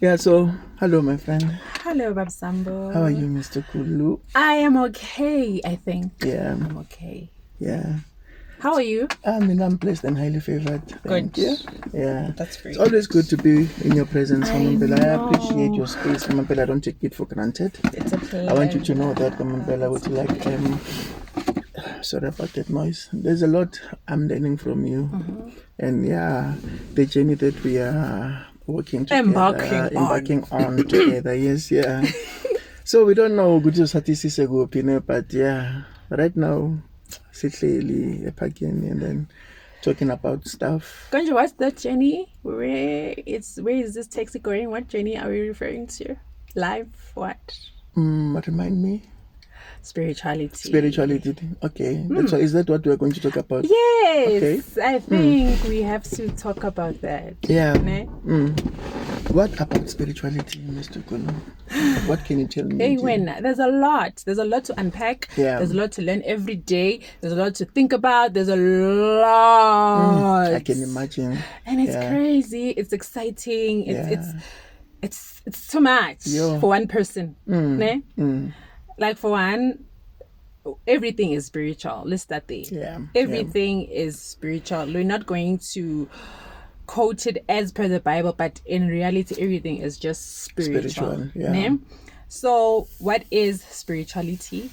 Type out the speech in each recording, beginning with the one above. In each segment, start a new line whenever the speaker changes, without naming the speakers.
Yeah, so hello, my friend.
Hello, Bab Sambo.
How are you, Mr. Kulu?
I am okay, I think.
Yeah.
I'm okay.
Yeah.
How are you?
I'm blessed and highly favored. Thank you. Yeah.
That's great.
It's always good to be in your presence, Mamampela. I
know.
appreciate your space, Mamampela. I don't take it for granted.
It's a pleasure.
I want you to know that, Mamampela, would you like sorry about that noise. There's a lot I'm learning from you.
Mm-hmm.
And yeah, the journey that we are working together,
Embarking
on together. Yes, yeah. So we don't know good but yeah, right now, sihleli ephakeni and then talking about stuff.
Gonja, what's that journey? Where is this taxi going? What journey are we referring to? Live what?
Remind me.
Spirituality.
Okay. That's why, is that what we're going to talk about?
Yes. Okay. I think we have to talk about that.
Yeah. What about spirituality, Mr. Kuno? What can you tell me?
Hey, there's a lot to unpack.
Yeah.
There's a lot to learn every day. There's a lot to think about. There's a lot.
I can imagine.
And it's crazy. It's exciting. It's too much for one person. Like for one, everything is spiritual. Let's start there.
Yeah.
Everything is spiritual. We're not going to quote it as per the Bible, but in reality, everything is just spiritual.
Yeah.
So, what is spirituality?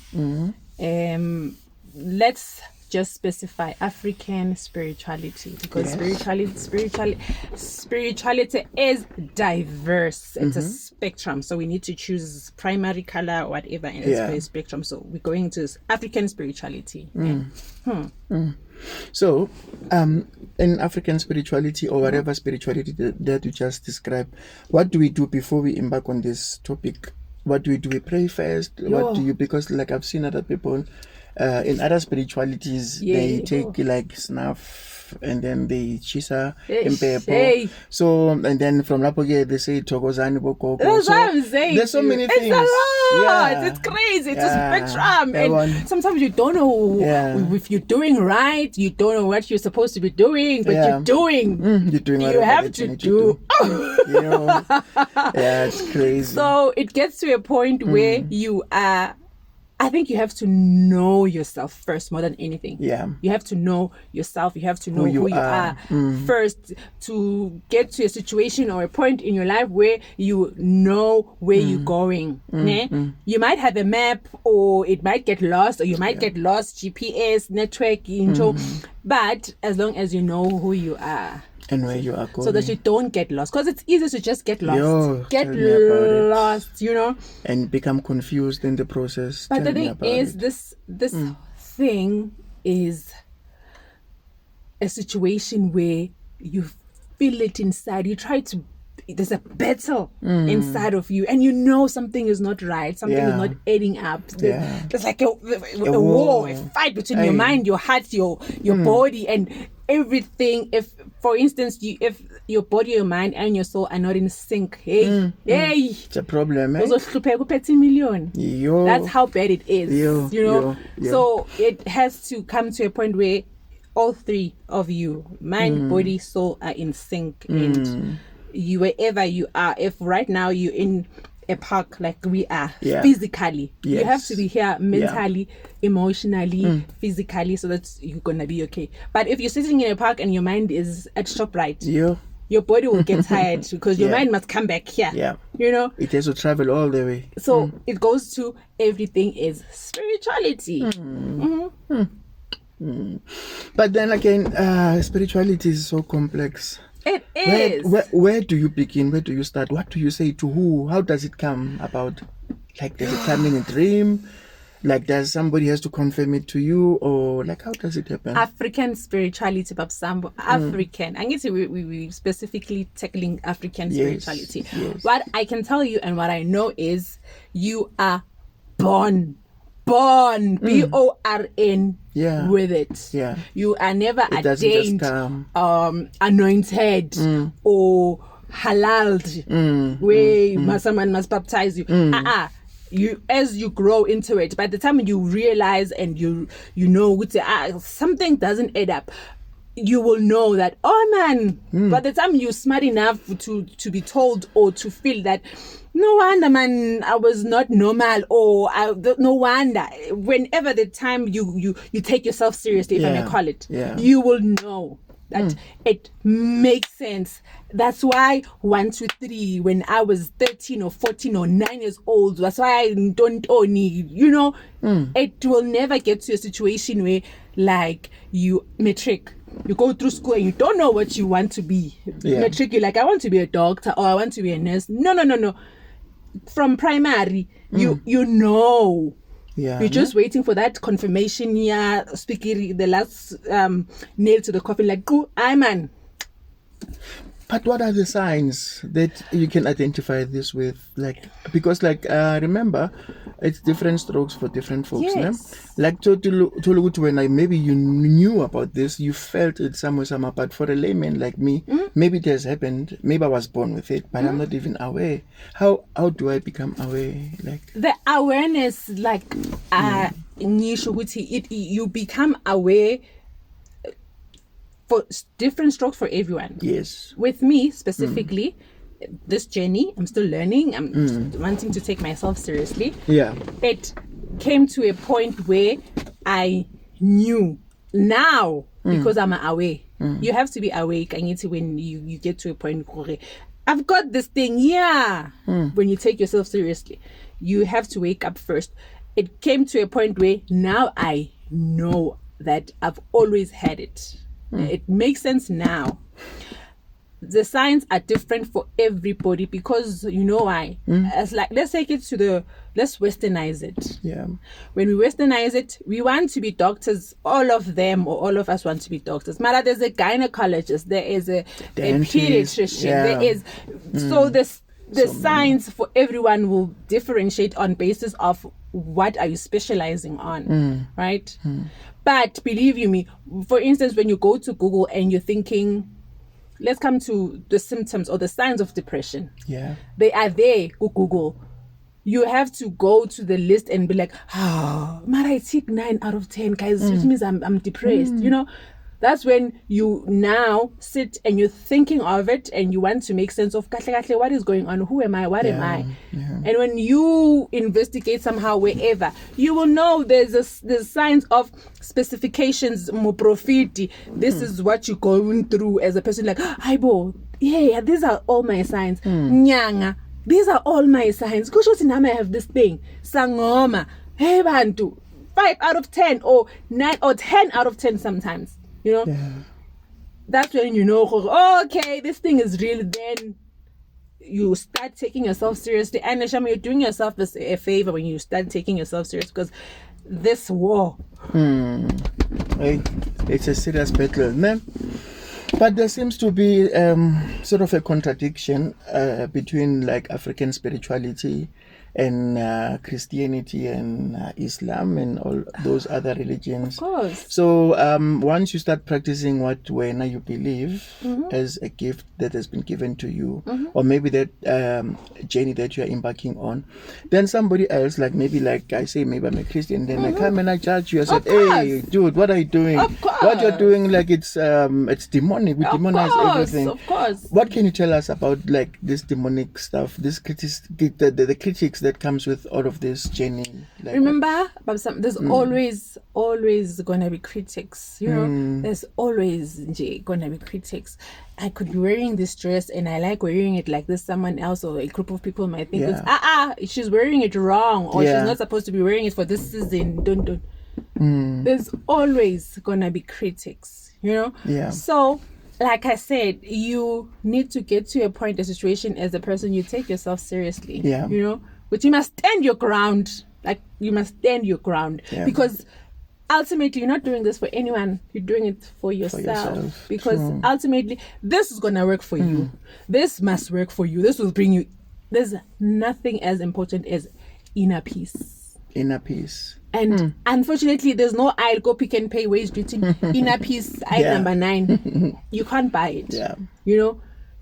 Let's just specify African spirituality, because spirituality is diverse. It's a spectrum, so we need to choose primary, color, or whatever in this spectrum. So we're going to African spirituality.
So in African spirituality, or whatever spirituality that you just described, what do we do before we embark on this topic? What do we do? We pray first. What do you, because like I've seen other people in other spiritualities, they take like snuff and then they chisa impepo. So, and then from Lapoge, they say Togozani Boko.
That's what I'm saying.
There's so many things.
It's a lot.
Yeah.
It's crazy. It's a spectrum. And sometimes you don't know if you're doing right. You don't know what you're supposed to be doing, but you're doing.
You're doing what
you have to do.
Yeah, it's crazy.
So it gets to a point where you are, I think you have to know yourself first more than anything.
Yeah.
You have to know yourself. You have to know who you are first to get to a situation or a point in your life where you know where you're going. You might have a map, or it might get lost, or you might get lost, GPS, network, intro. But as long as you know who you are.
And where you are going.
So that you don't get lost. Because it's easy to just get lost. Get lost,
And become confused in the process.
But the thing is, this thing is a situation where you feel it inside. You try to, there's a battle inside of you, and you know something is not right. Something is not adding up. There's like a war, a fight between your mind, your heart, your body, and everything. If, for instance, if your body, your mind, and your soul are not in sync,
it's a problem.
That's how bad it is. So it has to come to a point where all three of you, mind, body, soul, are in sync, and you, wherever you are, if right now you're in a park like we are, physically, you have to be here mentally, emotionally, physically, so that you're gonna be okay. But if you're sitting in a park and your mind is at ShopRite, your body will get tired because your mind must come back here. It
has to travel all the way.
So it goes to everything is spirituality.
But then again, spirituality is so complex.
It is.
Where do you begin? Where do you start? What do you say to who? How does it come about? Like, does it come in a dream? Like, does somebody has to confirm it to you? Or like, how does it happen?
African spirituality, Babsambo. African. I guess we specifically tackling African spirituality.
Yes.
What I can tell you and what I know is you are born, BORN with it. You are never ordained, anointed, or halaled, where someone must baptize you. You, as you grow into it, by the time you realize and you know something doesn't add up, you will know that, oh man, by the time you're smart enough to be told or to feel that, no wonder, man, I was not normal, or no wonder. Whenever the time you take yourself seriously, if I may call it, you will know that it makes sense. That's why 1, 2, 3, when I was 13 or 14 or 9 years old, that's why I don't need, it will never get to a situation where, like, you matric. You go through school and you don't know what you want to be. Matric, you're like, I want to be a doctor or I want to be a nurse. No. From primary, you know.
Yeah.
You're just waiting for that confirmation. Speaking the last nail to the coffin, like, go, I'm man.
But what are the signs that you can identify this with? Like, because remember, it's different strokes for different folks.
Yes.
Like to when maybe you knew about this, you felt it somewhere. But for a layman like me, maybe it has happened. Maybe I was born with it, but I'm not even aware. How do I become aware? Like
the awareness, like you become aware for different strokes for everyone.
Yes.
With me specifically, this journey, I'm still learning. I'm wanting to take myself seriously.
Yeah.
It came to a point where I knew now, because I'm aware. You have to be awake. I need to, when you get to a point where I've got this thing. When you take yourself seriously, you have to wake up first. It came to a point where now I know that I've always had it. It makes sense now. The signs are different for everybody because you know why. As like, let's take it to let's westernize it.
Yeah.
When we westernize it, we want to be doctors. All of them, or all of us want to be doctors. Mara, there's a gynecologist, there is a pediatrician, there is so the signs for everyone will differentiate on basis of what are you specializing on, right? But believe you me, for instance, when you go to Google and you're thinking, let's come to the symptoms or the signs of depression.
Yeah.
They are there, Google. You have to go to the list and be like, but I take 9 out of 10, guys, which means I'm depressed, That's when you now sit and you're thinking of it and you want to make sense of what is going on, who am I, what am I?
Yeah.
And when you investigate somehow wherever, you will know there's signs of specifications, more profiti. This is what you're going through as a person, like, Aibo, yeah, these are all my signs. Nyanga, these are all my signs. Kusho I have this thing. Sangoma, hey bantu, 5 out of 10 or 9 or 10 out of 10 sometimes. That's when you know, okay, this thing is real. Then you start taking yourself seriously. And Shama, you're doing yourself a favor when you start taking yourself serious, because this war,
it's a serious battle, man. But there seems to be sort of a contradiction between like African spirituality and Christianity and Islam and all those other religions.
Of course.
So once you start practicing what Wena you believe as a gift that has been given to you, or maybe that journey that you are embarking on, then somebody else, like I say, maybe I'm a Christian, then I come and I judge you. I said, hey, dude, what are you doing? What you're doing, like it's demonic. We demonize everything. Of course. What can you tell us about like this demonic stuff, this the critics that comes with all of this journey? Like,
remember, there's always gonna be critics. There's always gonna be critics. I could be wearing this dress and I like wearing it like this. Someone else or a group of people might think, she's wearing it wrong, or she's not supposed to be wearing it for this season. Don't. There's always gonna be critics. So, like I said, you need to get to a point, a situation, as a person, you take yourself seriously. But you must stand your ground. Because ultimately you're not doing this for anyone, you're doing it for yourself. Because ultimately this is gonna work for you. This must work for you. This will bring you. There's nothing as important as inner peace. And unfortunately, there's no I'll go pick and pay wage written inner peace. Number 9. You can't buy it.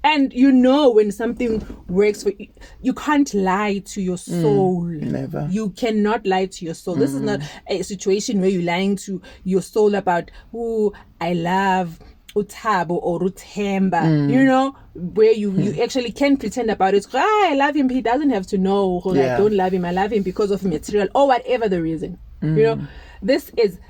And when something works for you, you can't lie to your soul.
Never.
You cannot lie to your soul. This is not a situation where you're lying to your soul about who I love, utabo or utemba, you know, where you actually can pretend about it. I love him. He doesn't have to know. Or I don't love him. I love him because of material or whatever the reason. You know, this is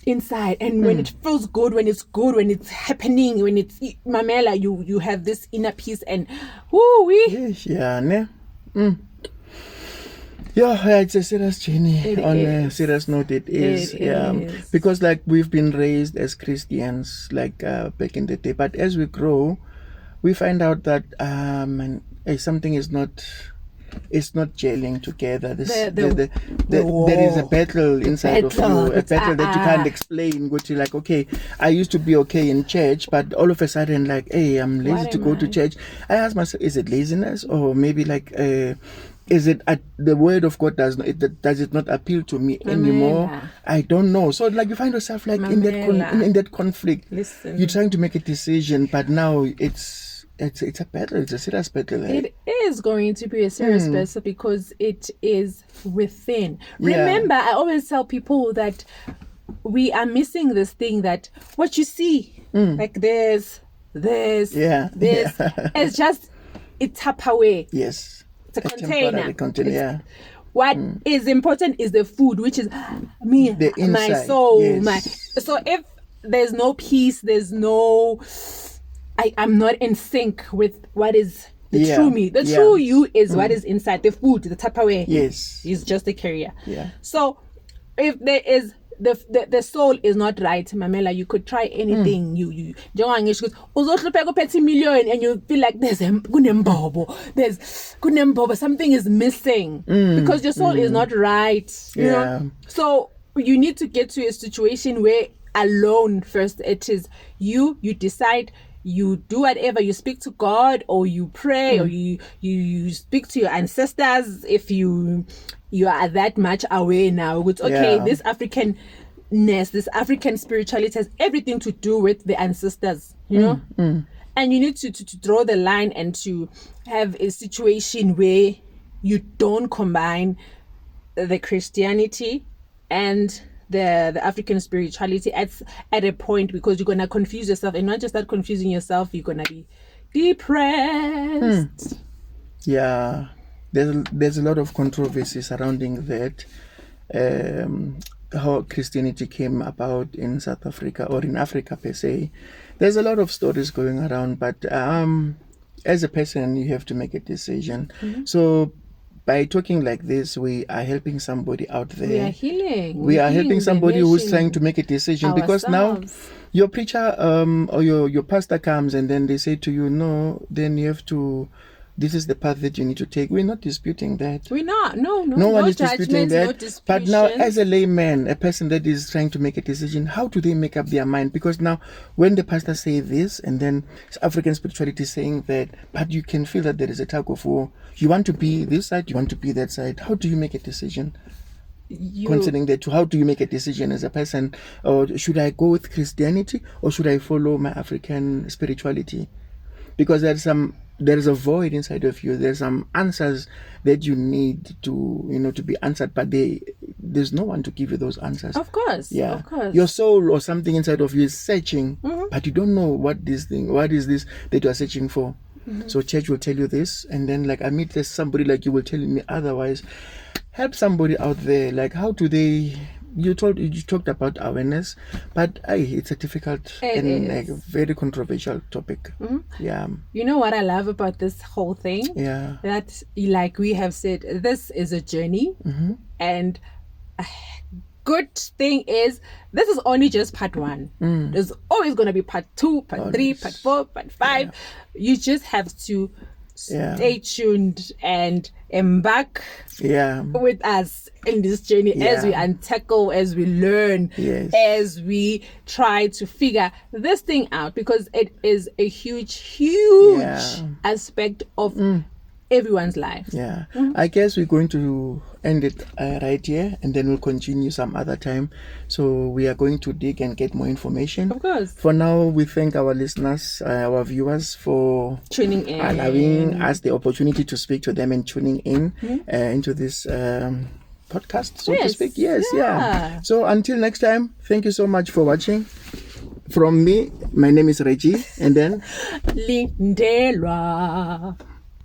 inside, and when it feels good, when it's happening, when it's mamela, you have this inner peace, and
yeah, it's a serious journey. A serious note, it is. Because like we've been raised as Christians, like back in the day, but as we grow, we find out that something is not. It's not gelling together. There is a battle inside of you, a battle that you can't explain. Go to like, okay, I used to be okay in church, but all of a sudden, like, hey, I'm lazy to go to church. I ask myself, is it laziness, or maybe like, is it the word of God does it not appeal to me anymore? I don't know. So like you find yourself like in that conflict.
Listen.
You're trying to make a decision, but now it's a battle. It's a serious battle.
It is going to be a serious battle because it is within. Remember, I always tell people that we are missing this thing, that what you see, like there's it's just it's Tupperware.
Yes.
It's a container. What is important is the food, which is me,
the inside,
my soul,
yes.
So if there's no peace, there's no, I'm not in sync with what is the true me. The true you is what is inside. The food, the Tupperware.
Yes.
Is just a carrier.
Yeah.
So if there is the soul is not right, Mamela, you could try anything. You million and you feel like there's something is missing because your soul is not right. You know? So you need to get to a situation where alone first it is you decide, you do whatever, you speak to God or you pray or you speak to your ancestors if you are that much aware now with this Africanness, this African spirituality has everything to do with the ancestors, you know. And you need to draw the line and to have a situation where you don't combine the Christianity and the African spirituality at a point, because you're gonna confuse yourself, and not just that confusing yourself, you're gonna be depressed.
Yeah, there's a lot of controversy surrounding that, how Christianity came about in South Africa or in Africa per se. There's a lot of stories going around, but as a person you have to make a decision. So by talking like this, we are helping somebody out there.
We are healing.
We are helping somebody who's trying to make a decision, because now your preacher or your pastor comes and then they say to you, no, then you have to, this is the path that you need to take. We're not disputing that.
We're not. No
one is disputing that.
No,
but now, as a layman, a person that is trying to make a decision, how do they make up their mind? Because now, when the pastor say this, and then African spirituality is saying that, but you can feel that there is a tug of war. You want to be this side, you want to be that side. How do you make a decision? Considering that, how do you make a decision as a person? Or should I go with Christianity, or should I follow my African spirituality? Because there is a void inside of you. There's some answers that you need to be answered, but there's no one to give you those answers.
Of course.
Your soul or something inside of you is searching, but you don't know what is this that you are searching for. So church will tell you this, and then like I meet somebody like you will tell me otherwise. Help somebody out there. Like, how do they? You talked about awareness, but it's a difficult and a very controversial topic. Yeah.
You know what I love about this whole thing?
Yeah.
That, like we have said, this is a journey, and a good thing is this is only just part 1. There's always going to be part 2, part 3, part 4, part 5. Yeah. You just have to stay tuned and embark with us in this journey as we untackle, as we learn, as we try to figure this thing out, because it is a huge aspect of everyone's life.
I guess we're going to end it right here, and then we'll continue some other time. So we are going to dig and get more information.
Of course.
For now, we thank our listeners, our viewers, for
tuning in,
allowing us the opportunity to speak to them and tuning in into this podcast, so to speak. So until next time, thank you so much for watching. From me, my name is Reggie, and then
Lindelwa.